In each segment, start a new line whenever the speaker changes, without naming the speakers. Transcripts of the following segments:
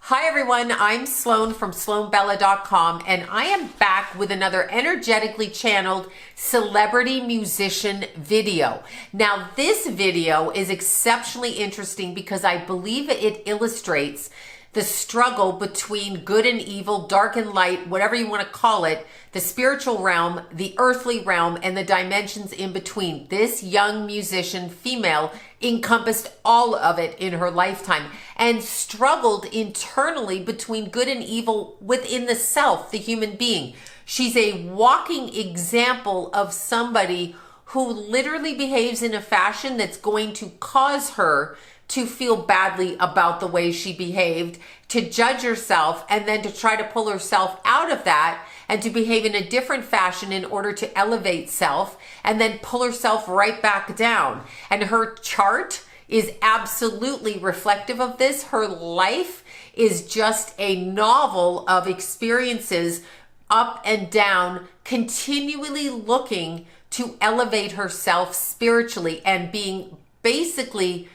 Hi everyone, I'm Sloan from SloanBella.com, and I am back with another energetically channeled celebrity musician video. Now this video is exceptionally interesting because I believe it illustrates the struggle between good and evil, dark and light, whatever you want to call it, the spiritual realm, the earthly realm, and the dimensions in between. This young musician, female, encompassed all of it in her lifetime and struggled internally between good and evil within the self, the human being. She's a walking example of somebody who literally behaves in a fashion that's going to cause her to feel badly about the way she behaved, to judge herself, and then to try to pull herself out of that and to behave in a different fashion in order to elevate self and then pull herself right back down. And her chart is absolutely reflective of this. Her life is just a novel of experiences up and down, continually looking to elevate herself spiritually and being basically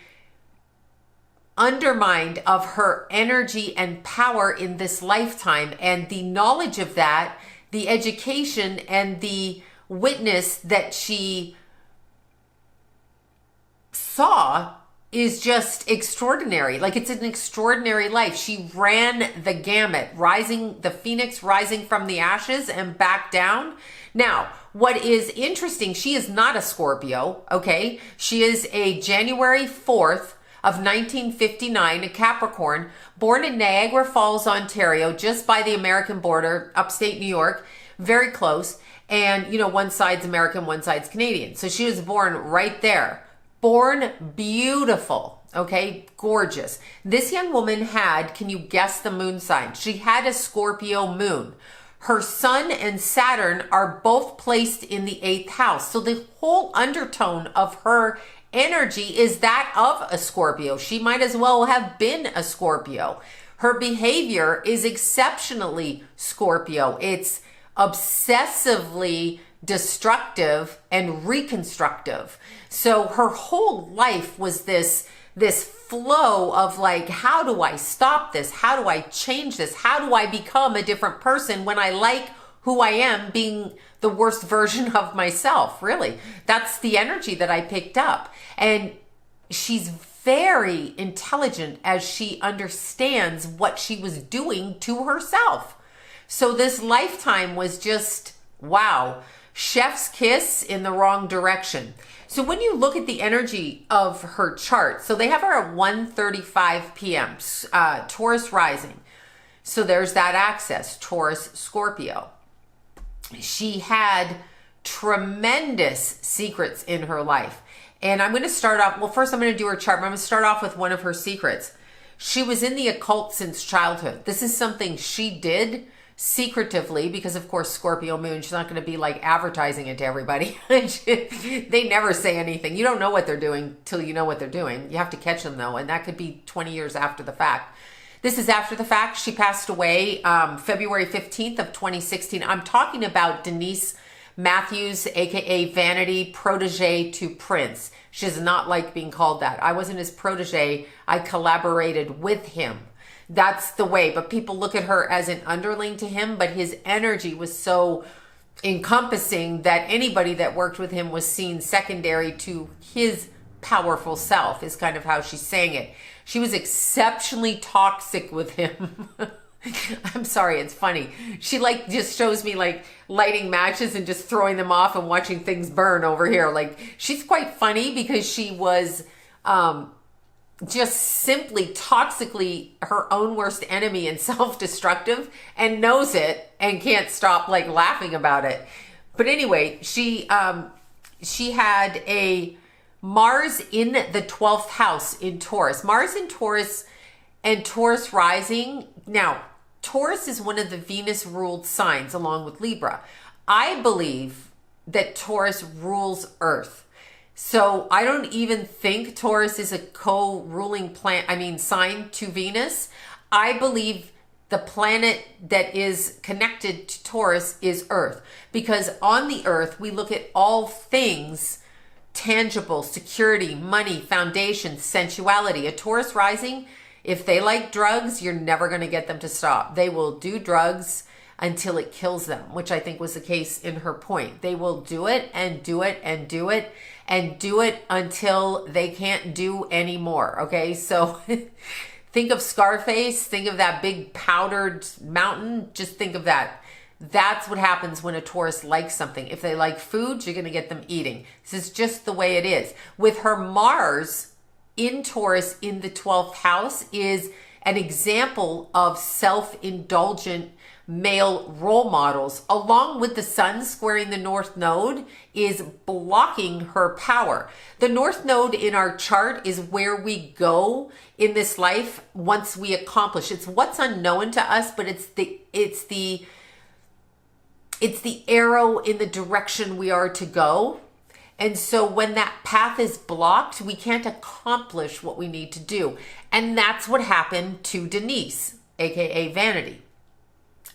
undermined of her energy and power in this lifetime. And the knowledge of that, the education and the witness that she saw is just extraordinary. Like, it's an extraordinary life. She ran the gamut, the phoenix rising from the ashes and back down. Now, what is interesting, she is not a Scorpio, okay? She is a January 4th of 1959, a Capricorn, born in Niagara Falls, Ontario, just by the American border, upstate New York, very close. And, you know, one side's American, one side's Canadian. So she was born right there. Born beautiful, okay, gorgeous. This young woman had, can you guess the moon sign? She had a Scorpio moon. Her sun and Saturn are both placed in the 8th house. So the whole undertone of her energy is that of a Scorpio. She might as well have been a Scorpio. Her behavior is exceptionally Scorpio. It's obsessively destructive and reconstructive. So her whole life was this flow of like, how do I stop this? How do I change this? How do I become a different person when I like who I am being the worst version of myself? Really, that's the energy that I picked up. And she's very intelligent as she understands what she was doing to herself. So this lifetime was just, wow, chef's kiss in the wrong direction. So when you look at the energy of her chart, so they have her at 1:35 p.m., Taurus rising. So there's that axis, Taurus, Scorpio. She had tremendous secrets in her life. And I'm going to start off, well, first I'm going to do her chart. I'm going to start off with one of her secrets. She was in the occult since childhood. This is something she did secretively because, of course, Scorpio moon, she's not going to be like advertising it to everybody. They never say anything. You don't know what they're doing till you know what they're doing. You have to catch them, though, and that could be 20 years after the fact. This is after the fact. She passed away February 15th of 2016. I'm talking about Denise Matthews, aka Vanity, protege to Prince. She does not like being called that. I wasn't his protege. I collaborated with him. That's the way. But people look at her as an underling to him, but his energy was so encompassing that anybody that worked with him was seen secondary to his powerful self, is kind of how she's saying it. She was exceptionally toxic with him. I'm sorry, it's funny. She like just shows me like lighting matches and just throwing them off and watching things burn over here. Like, she's quite funny because she was just simply toxically her own worst enemy and self-destructive and knows it and can't stop like laughing about it. But anyway, she had a Mars in the 12th house in Taurus. Mars in Taurus and Taurus rising. Now, Taurus is one of the Venus-ruled signs along with Libra. I believe that Taurus rules Earth. So I don't even think Taurus is a co-ruling sign to Venus. I believe the planet that is connected to Taurus is Earth. Because on the Earth, we look at all things tangible, security, money, foundation, sensuality. A Taurus rising If they like drugs, you're never going to get them to stop. They will do drugs until it kills them, which I think was the case in her point. They will do it and do it and do it and do it until they can't do anymore. Okay, so think of Scarface, think of that big powdered mountain, just think of that. That's what happens when a Taurus likes something. If they like food, you're going to get them eating. This is just the way it is. With her Mars in Taurus in the 12th house is an example of self-indulgent male role models, along with the sun squaring the North Node, is blocking her power. The North Node in our chart is where we go in this life once we accomplish. It's what's unknown to us, but it's the arrow in the direction we are to go. And so when that path is blocked, we can't accomplish what we need to do. And that's what happened to Denise, aka Vanity.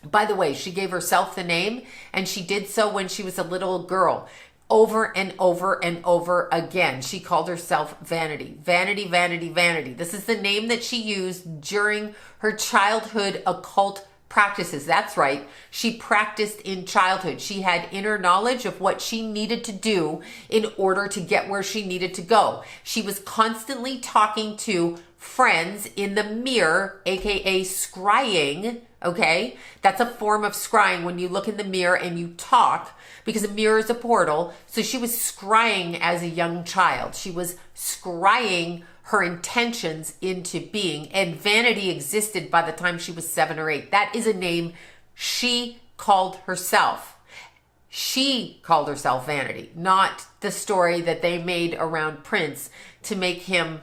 By the way, she gave herself the name, and she did so when she was a little girl. Over and over and over again, she called herself Vanity. Vanity, Vanity, Vanity. This is the name that she used during her childhood occult practices. That's right. She practiced in childhood. She had inner knowledge of what she needed to do in order to get where she needed to go. She was constantly talking to friends in the mirror, aka scrying. Okay, that's a form of scrying when you look in the mirror and you talk, because a mirror is a portal. So she was scrying as a young child. She was scrying her intentions into being, and Vanity existed by the time she was 7 or 8. That is a name she called herself. She called herself Vanity, not the story that they made around Prince to make him,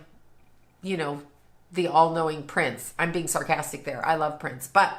you know, the all-knowing Prince. I'm being sarcastic there. I love Prince, but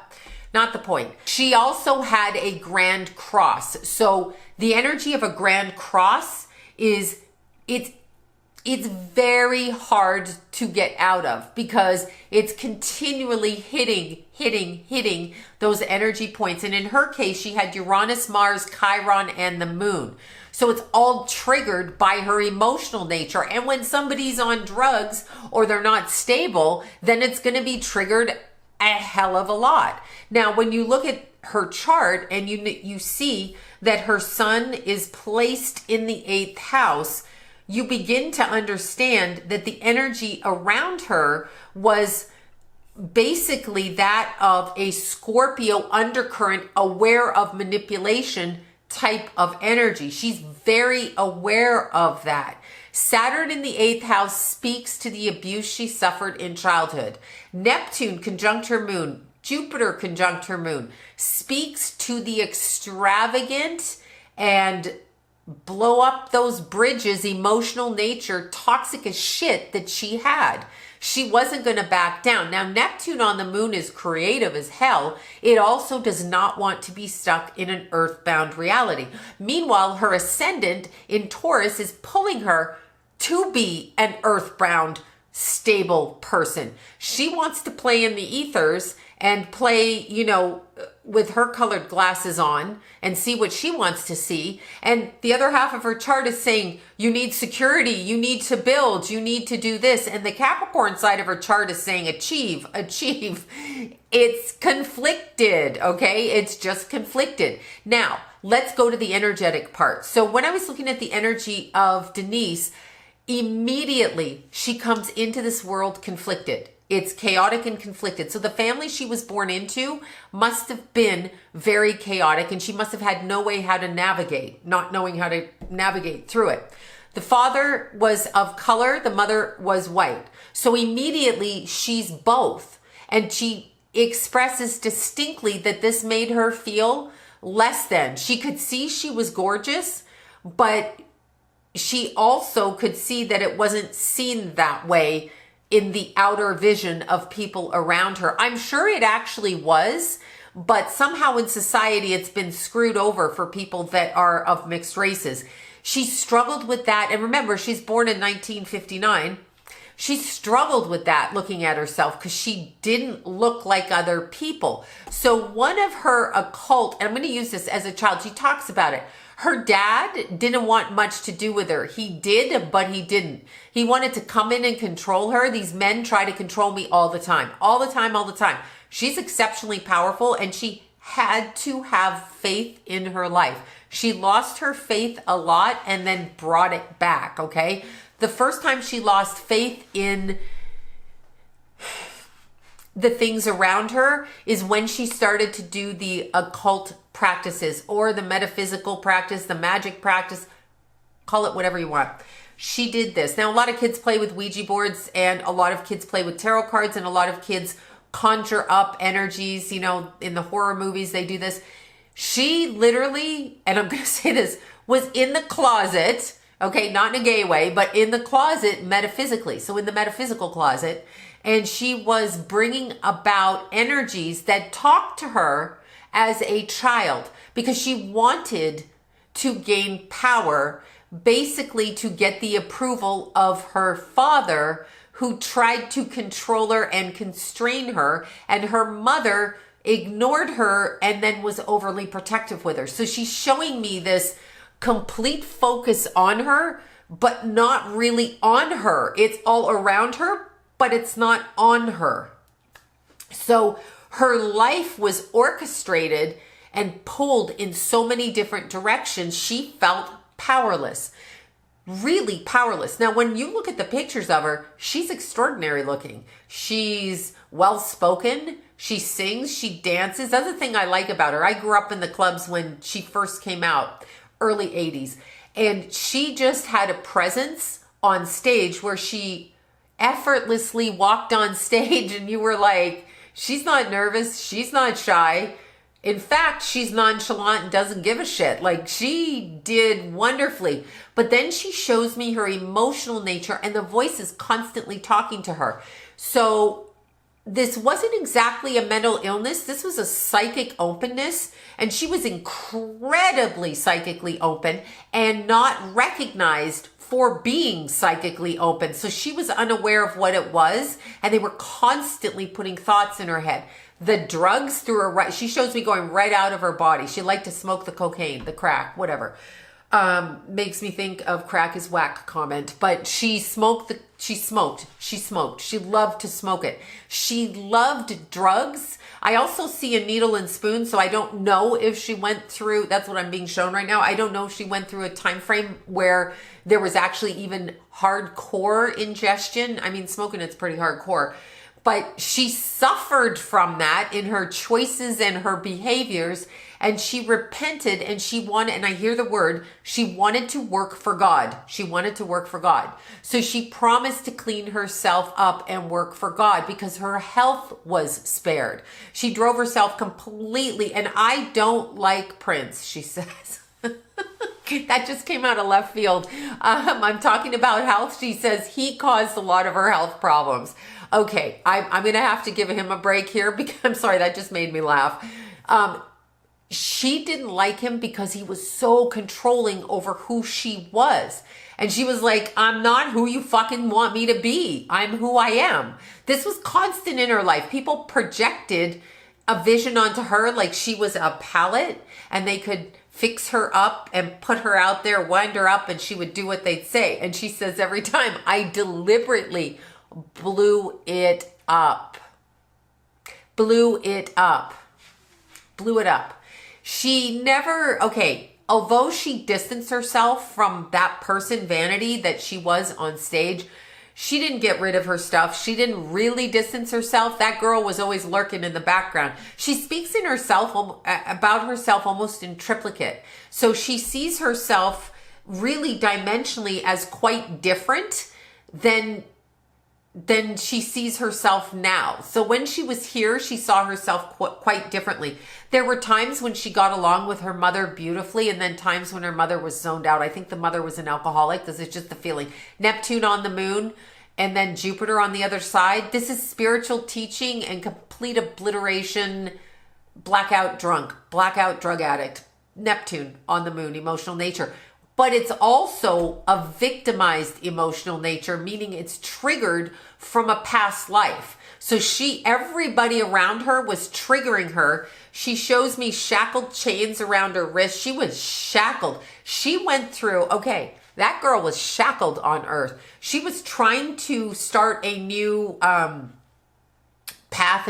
not the point. She also had a grand cross. So the energy of a grand cross is, it's very hard to get out of, because it's continually hitting those energy points. And in her case, she had Uranus, Mars, Chiron, and the moon. So it's all triggered by her emotional nature. And when somebody's on drugs or they're not stable, then it's going to be triggered a hell of a lot. Now, when you look at her chart and you see that her sun is placed in the 8th house, you begin to understand that the energy around her was basically that of a Scorpio undercurrent, aware of manipulation type of energy. She's very aware of that. Saturn in the 8th house speaks to the abuse she suffered in childhood. Neptune conjunct her moon, Jupiter conjunct her moon, speaks to the extravagant and blow up those bridges, emotional nature, toxic as shit that she had. She wasn't going to back down. Now, Neptune on the moon is creative as hell. It also does not want to be stuck in an earthbound reality. Meanwhile, her ascendant in Taurus is pulling her to be an earthbound, stable person. She wants to play in the ethers and play, you know, with her colored glasses on and see what she wants to see. And the other half of her chart is saying, you need security, you need to build, you need to do this. And the Capricorn side of her chart is saying, achieve. It's conflicted, okay? It's just conflicted. Now, let's go to the energetic part. So when I was looking at the energy of Denise, immediately she comes into this world conflicted. It's chaotic and conflicted. So the family she was born into must have been very chaotic, and she must have had no way how to navigate, not knowing how to navigate through it. The father was of color, the mother was white. So immediately she's both. And she expresses distinctly that this made her feel less than. She could see she was gorgeous, but she also could see that it wasn't seen that way in the outer vision of people around her. I'm sure it actually was, but somehow in society it's been screwed over for people that are of mixed races. She struggled with that. And remember, she's born in 1959. She struggled with that, looking at herself, because she didn't look like other people. So one of her occult, and I'm going to use this as a child, she talks about it. Her dad didn't want much to do with her. He did, but he didn't. He wanted to come in and control her. These men try to control me all the time, all the time, all the time. She's exceptionally powerful, and she had to have faith in her life. She lost her faith a lot and then brought it back, okay? The first time she lost faith in the things around her is when she started to do the occult practices or the metaphysical practice, the magic practice, call it whatever you want. She did this. Now, a lot of kids play with Ouija boards, and a lot of kids play with tarot cards, and a lot of kids conjure up energies. You know, in the horror movies, they do this. She literally, and I'm going to say this, was in the closet, okay, not in a gay way, but in the closet metaphysically. So in the metaphysical closet, and she was bringing about energies that talked to her as a child because she wanted to gain power, basically to get the approval of her father, who tried to control her and constrain her, and her mother ignored her and then was overly protective with her. So she's showing me this complete focus on her, but not really on her. It's all around her, but it's not on her. So her life was orchestrated and pulled in so many different directions. She felt powerless, really powerless. Now, when you look at the pictures of her, she's extraordinary looking. She's well-spoken. She sings, she dances. That's the thing I like about her. I grew up in the clubs when she first came out, early 80s. And she just had a presence on stage where she effortlessly walked on stage, and you were like, she's not nervous, she's not shy. In fact, she's nonchalant and doesn't give a shit. Like, she did wonderfully. But then she shows me her emotional nature, and the voice is constantly talking to her. So this wasn't exactly a mental illness. This was a psychic openness, and she was incredibly psychically open and not recognized for being psychically open. So she was unaware of what it was, and they were constantly putting thoughts in her head. The drugs through her right, she shows me going right out of her body. She liked to smoke the cocaine, the crack, whatever. Makes me think of crack is whack comment, but she smoked. She loved to smoke it. She loved drugs. I also see a needle and spoon, so I don't know if she went through, that's what I'm being shown right now. I don't know if she went through a time frame where there was actually even hardcore ingestion. I mean, smoking it's pretty hardcore. But she suffered from that in her choices and her behaviors, and she repented, and she wanted, and I hear the word, she wanted to work for God. She wanted to work for God. So she promised to clean herself up and work for God because her health was spared. She drove herself completely, and I don't like Prince, she says. That just came out of left field. I'm talking about health. She says he caused a lot of her health problems. Okay, I'm going to have to give him a break here because I'm sorry, that just made me laugh. She didn't like him because he was so controlling over who she was. And she was like, I'm not who you fucking want me to be. I'm who I am. This was constant in her life. People projected a vision onto her like she was a palette, and they could fix her up and put her out there, wind her up, and she would do what they'd say. And she says every time, I deliberately blew it up. Blew it up. She never, okay, although she distanced herself from that person, Vanity, that she was on stage, she didn't get rid of her stuff. She didn't really distance herself. That girl was always lurking in the background. She speaks in herself about herself almost in triplicate. So she sees herself really dimensionally as quite different than she sees herself now. So when she was here, she saw herself quite differently. There were times when she got along with her mother beautifully, and then times when her mother was zoned out. I think the mother was an alcoholic. This is just the feeling. Neptune on the moon, and then Jupiter on the other side. This is spiritual teaching and complete obliteration, blackout drunk, blackout drug addict. Neptune on the moon, emotional nature. But it's also a victimized emotional nature, meaning it's triggered from a past life. So everybody around her was triggering her. She shows me shackled chains around her wrist. She was shackled. She went through, okay, that girl was shackled on earth. She was trying to start a new path,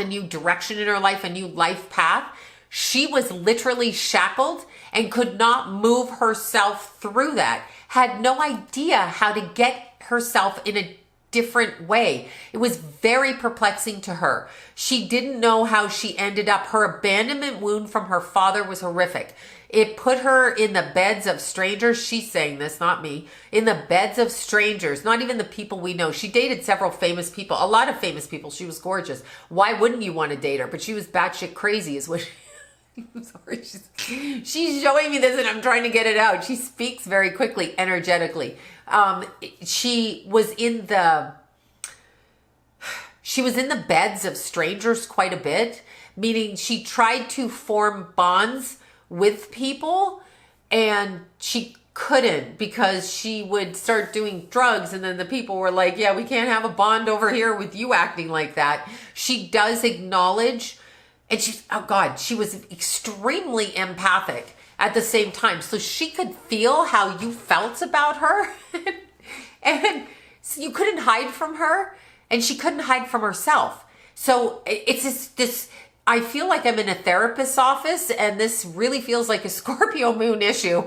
a new direction in her life, a new life path. She was literally shackled and could not move herself through that. Had no idea how to get herself in a different way. It was very perplexing to her. She didn't know how she ended up. Her abandonment wound from her father was horrific. It put her in the beds of strangers. She's saying this, not me. In the beds of strangers, not even the people we know. She dated several famous people, a lot of famous people. She was gorgeous. Why wouldn't you want to date her? But she was batshit crazy is what I'm sorry. She's showing me this and I'm trying to get it out. She speaks very quickly, energetically. She was in the beds of strangers quite a bit, meaning she tried to form bonds with people and she couldn't because she would start doing drugs and then the people were like, yeah, we can't have a bond over here with you acting like that. She does acknowledge, and she was extremely empathic at the same time. So she could feel how you felt about her and so you couldn't hide from her and she couldn't hide from herself. So it's this I feel like I'm in a therapist's office and this really feels like a Scorpio moon issue.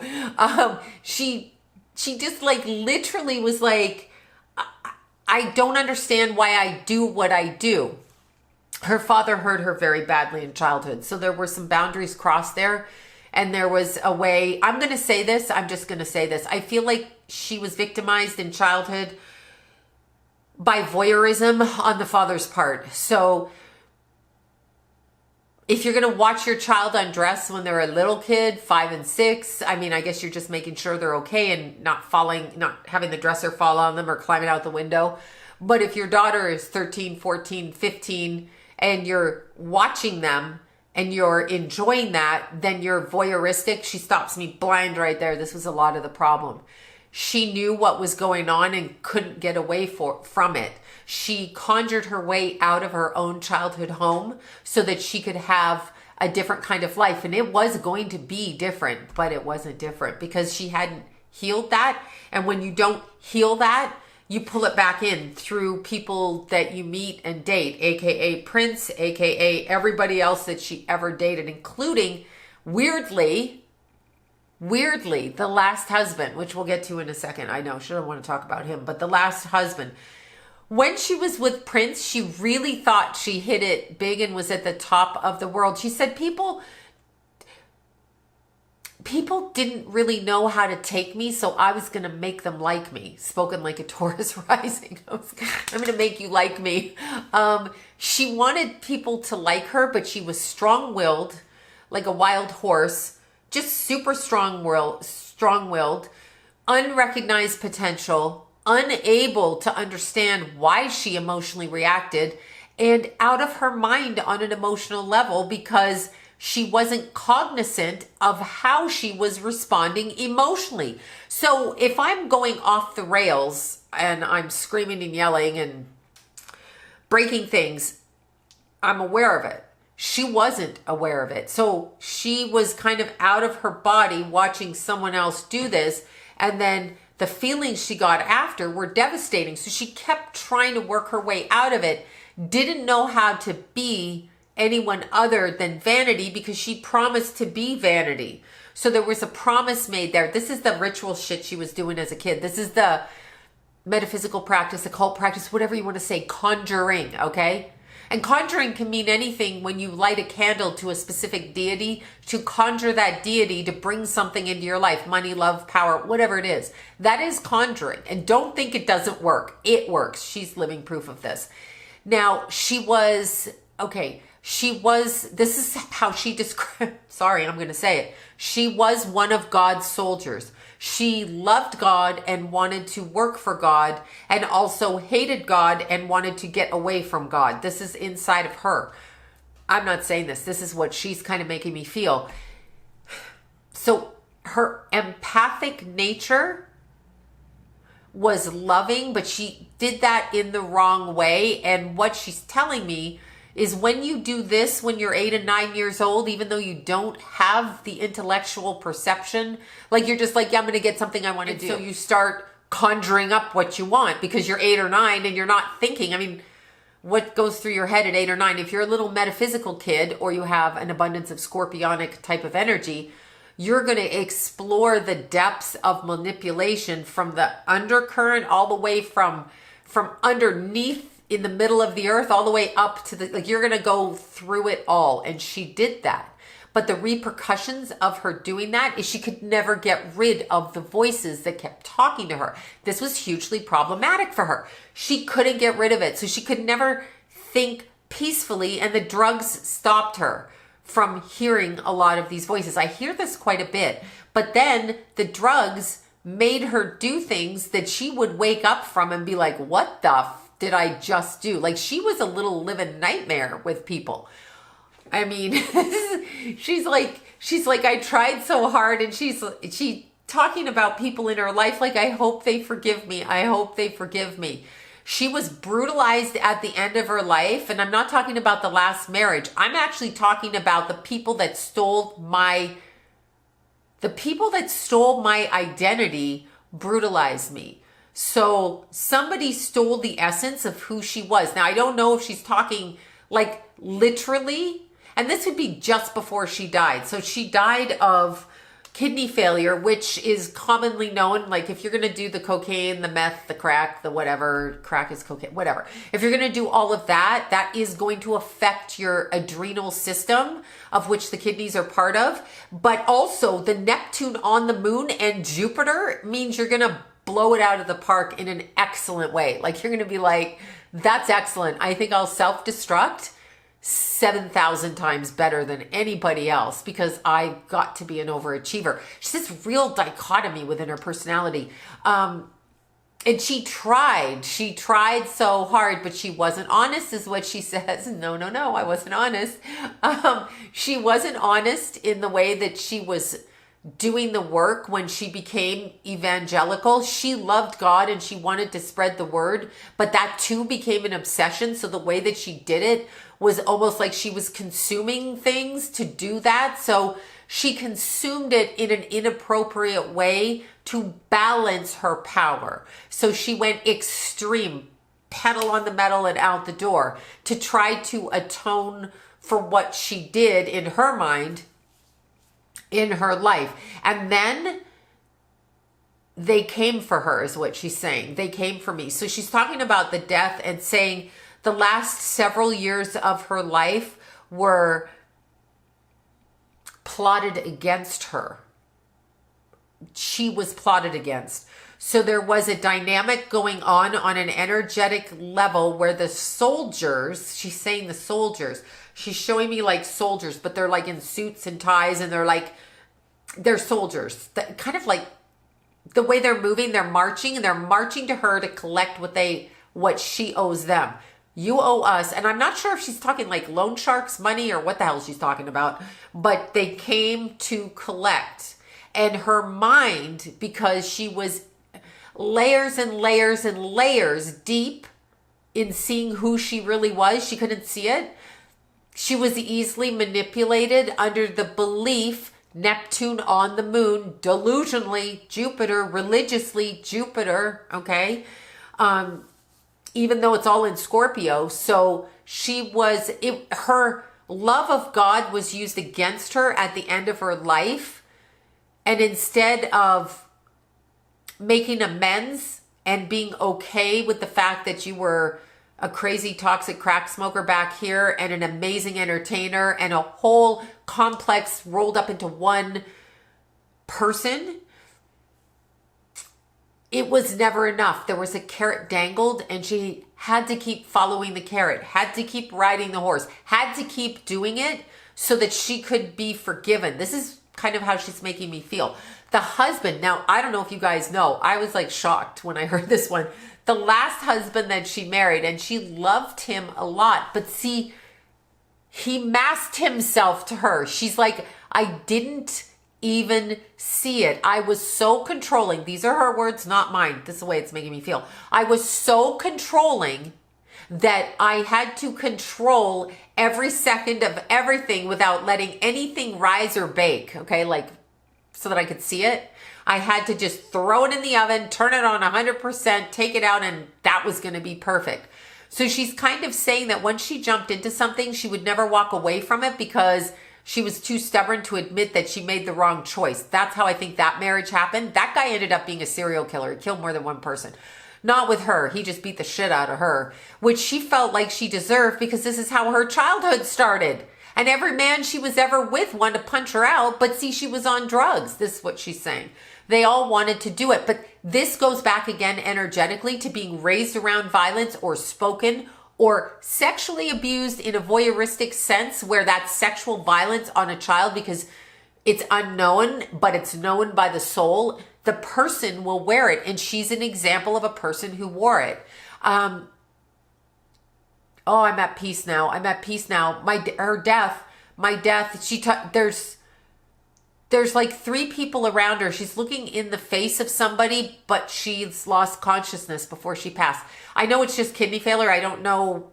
She just like literally was like, I don't understand why I do what I do. Her father hurt her very badly in childhood. So there were some boundaries crossed there. And there was a way, I'm going to say this, I'm just going to say this. I feel like she was victimized in childhood by voyeurism on the father's part. So if you're going to watch your child undress when they're a little kid, 5 and 6, I mean, I guess you're just making sure they're okay and not having the dresser fall on them or climbing out the window. But if your daughter is 13, 14, 15, and you're watching them and you're enjoying that, then you're voyeuristic. She stops me blind right there. This was a lot of the problem. She knew what was going on and couldn't get away from it. She conjured her way out of her own childhood home so that she could have a different kind of life. And it was going to be different, but it wasn't different because she hadn't healed that. And when you don't heal that, you pull it back in through people that you meet and date, aka Prince, aka everybody else that she ever dated, including, weirdly, the last husband, which we'll get to in a second. I know, she doesn't want to talk about him, but the last husband. When she was with Prince, she really thought she hit it big and was at the top of the world. She said people didn't really know how to take me, so I was going to make them like me. Spoken like a Taurus rising. I'm going to make you like me. She wanted people to like her, but she was strong-willed, like a wild horse, just super strong-willed, unrecognized potential, unable to understand why she emotionally reacted, and out of her mind on an emotional level because she wasn't cognizant of how she was responding emotionally. So if I'm going off the rails and I'm screaming and yelling and breaking things, I'm aware of it. She wasn't aware of it. So she was kind of out of her body watching someone else do this. And then the feelings she got after were devastating. So she kept trying to work her way out of it, didn't know how to be anyone other than Vanity because she promised to be Vanity. So there was a promise made there. This is the ritual shit she was doing as a kid. This is the metaphysical practice, occult practice, whatever you want to say, conjuring, okay? And conjuring can mean anything when you light a candle to a specific deity to conjure that deity to bring something into your life, money, love, power, whatever it is. That is conjuring. And don't think it doesn't work. It works. She's living proof of this. Now, this is how she described, sorry, I'm going to say it. She was one of God's soldiers. She loved God and wanted to work for God and also hated God and wanted to get away from God. This is inside of her. I'm not saying this. This is what she's kind of making me feel. So her empathic nature was loving, but she did that in the wrong way. And what she's telling me is when you do this when you're 8 and 9 years old, even though you don't have the intellectual perception, like you're just like, yeah, I'm going to get something I want to do. So you start conjuring up what you want because you're 8 or 9 and you're not thinking. I mean, what goes through your head at 8 or 9? If you're a little metaphysical kid or you have an abundance of scorpionic type of energy, you're going to explore the depths of manipulation from the undercurrent all the way from underneath in the middle of the earth all the way up to the, like, you're going to go through it all. And she did that. But the repercussions of her doing that is she could never get rid of the voices that kept talking to her. This was hugely problematic for her. She couldn't get rid of it. So she could never think peacefully, and the drugs stopped her from hearing a lot of these voices. I hear this quite a bit. But then the drugs made her do things that she would wake up from and be like, what the did I just do? Like, she was a little living nightmare with people. I mean, she's like, I tried so hard, and she talking about people in her life like, I hope they forgive me. I hope they forgive me. She was brutalized at the end of her life, and I'm not talking about the last marriage. I'm actually talking about the people that stole my identity, brutalized me. So somebody stole the essence of who she was. Now, I don't know if she's talking like literally, and this would be just before she died. So she died of kidney failure, which is commonly known. Like, if you're going to do the cocaine, the meth, the crack, the whatever, crack is cocaine, whatever. If you're going to do all of that, that is going to affect your adrenal system, of which the kidneys are part of. But also the Neptune on the moon and Jupiter means you're going to blow it out of the park in an excellent way. Like, you're going to be like, that's excellent. I think I'll self-destruct 7,000 times better than anybody else because I got to be an overachiever. She's this real dichotomy within her personality. And she tried so hard, but she wasn't honest, is what she says. No, I wasn't honest. She wasn't honest in the way that she was doing the work when she became evangelical. She loved God and she wanted to spread the word, but that too became an obsession. So the way that she did it was almost like she was consuming things to do that. So she consumed it in an inappropriate way to balance her power. So she went extreme, pedal on the metal and out the door, to try to atone for what she did in her mind in her life. And then they came for her, is what she's saying. They came for me. So she's talking about the death and saying the last several years of her life were plotted against her. She was plotted against. So there was a dynamic going on an energetic level where the soldiers, she's saying the soldiers, she's showing me like soldiers, but they're like in suits and ties, and they're soldiers. That kind of like the way they're moving, they're marching, and they're marching to her to collect what she owes them. You owe us. And I'm not sure if she's talking like loan sharks money or what the hell she's talking about, but they came to collect. And her mind, because she was layers and layers and layers deep in seeing who she really was, she couldn't see it. She was easily manipulated under the belief, Neptune on the moon, delusionally Jupiter, religiously Jupiter, okay? Even though it's all in Scorpio. So her love of God was used against her at the end of her life. And instead of making amends and being okay with the fact that you were a crazy toxic crack smoker back here and an amazing entertainer and a whole complex rolled up into one person, it was never enough. There was a carrot dangled, and she had to keep following the carrot, had to keep riding the horse, had to keep doing it so that she could be forgiven. This is kind of how she's making me feel. The husband, now, I don't know if you guys know, I was like shocked when I heard this one. The last husband that she married, and she loved him a lot, but see, he masked himself to her. She's like, I didn't even see it. I was so controlling. These are her words, not mine. This is the way it's making me feel. I was so controlling that I had to control every second of everything without letting anything rise or bake, okay? Like, so that I could see it. I had to just throw it in the oven, turn it on 100%, take it out, and that was going to be perfect. So she's kind of saying that once she jumped into something, she would never walk away from it because she was too stubborn to admit that she made the wrong choice. That's how I think that marriage happened. That guy ended up being a serial killer. He killed more than one person. Not with her. He just beat the shit out of her, which she felt like she deserved because this is how her childhood started. And every man she was ever with wanted to punch her out, but see, she was on drugs. This is what she's saying. They all wanted to do it. But this goes back again energetically to being raised around violence or spoken or sexually abused in a voyeuristic sense where that's sexual violence on a child because it's unknown, but it's known by the soul. The person will wear it. And she's an example of a person who wore it. Oh, I'm at peace now. I'm at peace now. Her death, there's like 3 people around her. She's looking in the face of somebody, but she's lost consciousness before she passed. I know it's just kidney failure. I don't know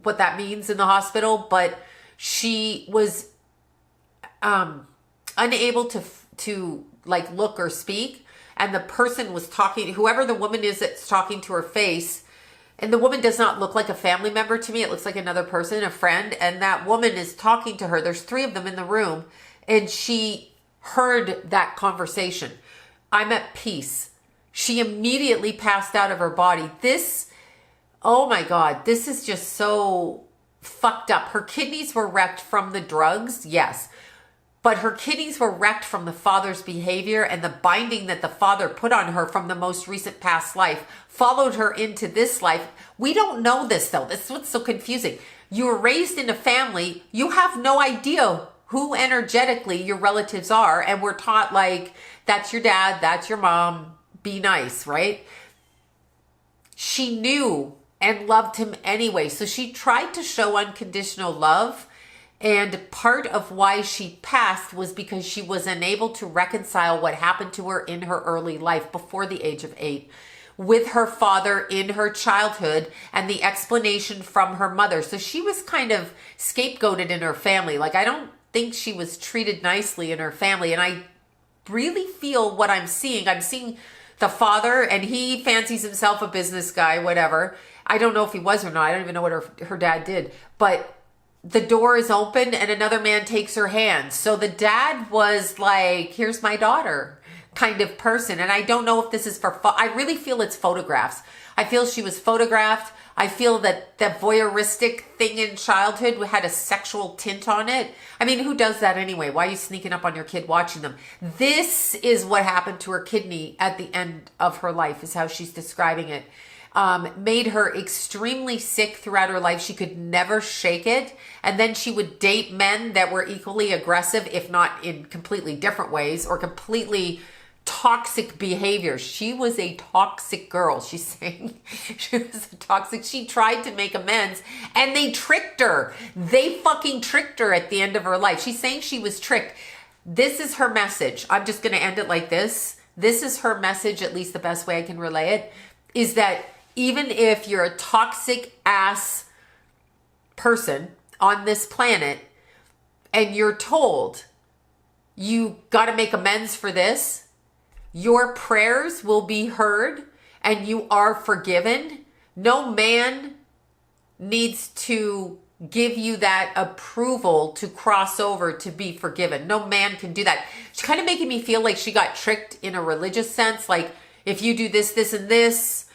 what that means in the hospital, but she was unable to like look or speak. And the person was talking, whoever the woman is that's talking to her face, and the woman does not look like a family member to me. It looks like another person, a friend. And that woman is talking to her. There's 3 of them in the room. And she heard that conversation. I'm at peace. She immediately passed out of her body. This, oh my God, this is just so fucked up. Her kidneys were wrecked from the drugs, yes. But her kidneys were wrecked from the father's behavior, and the binding that the father put on her from the most recent past life followed her into this life. We don't know this though. This is what's so confusing. You were raised in a family. You have no idea who energetically your relatives are. And we're taught like, that's your dad, that's your mom, be nice, right? She knew and loved him anyway. So she tried to show unconditional love. And part of why she passed was because she was unable to reconcile what happened to her in her early life before the age of 8 with her father in her childhood and the explanation from her mother. So she was kind of scapegoated in her family. Like, I don't think she was treated nicely in her family. And I really feel what I'm seeing. I'm seeing the father, and he fancies himself a business guy, whatever. I don't know if he was or not. I don't even know what her dad did. But the door is open and another man takes her hand. So the dad was like, here's my daughter kind of person. And I don't know if this is for, I really feel it's photographs. I feel she was photographed. I feel that that voyeuristic thing in childhood had a sexual tint on it. I mean, who does that anyway? Why are you sneaking up on your kid watching them? This is what happened to her kidney at the end of her life, is how she's describing it. Made her extremely sick throughout her life. She could never shake it. And then she would date men that were equally aggressive, if not in completely different ways or completely toxic behavior. She was a toxic girl. She's saying she was a toxic. She tried to make amends and they tricked her. They fucking tricked her at the end of her life. She's saying she was tricked. This is her message. I'm just going to end it like this. This is her message, at least the best way I can relay it, is that even if you're a toxic ass person on this planet and you're told you got to make amends for this, your prayers will be heard and you are forgiven. No man needs to give you that approval to cross over to be forgiven. No man can do that. She's kind of making me feel like she got tricked in a religious sense. Like, if you do this, this, and this,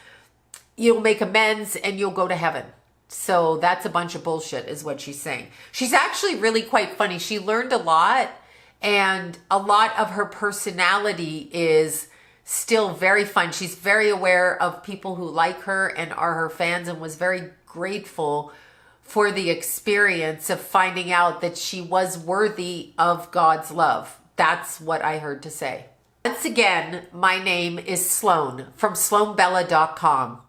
you'll make amends and you'll go to heaven. So that's a bunch of bullshit is what she's saying. She's actually really quite funny. She learned a lot, and a lot of her personality is still very fun. She's very aware of people who like her and are her fans, and was very grateful for the experience of finding out that she was worthy of God's love. That's what I heard to say. Once again, my name is Sloan from sloanbella.com.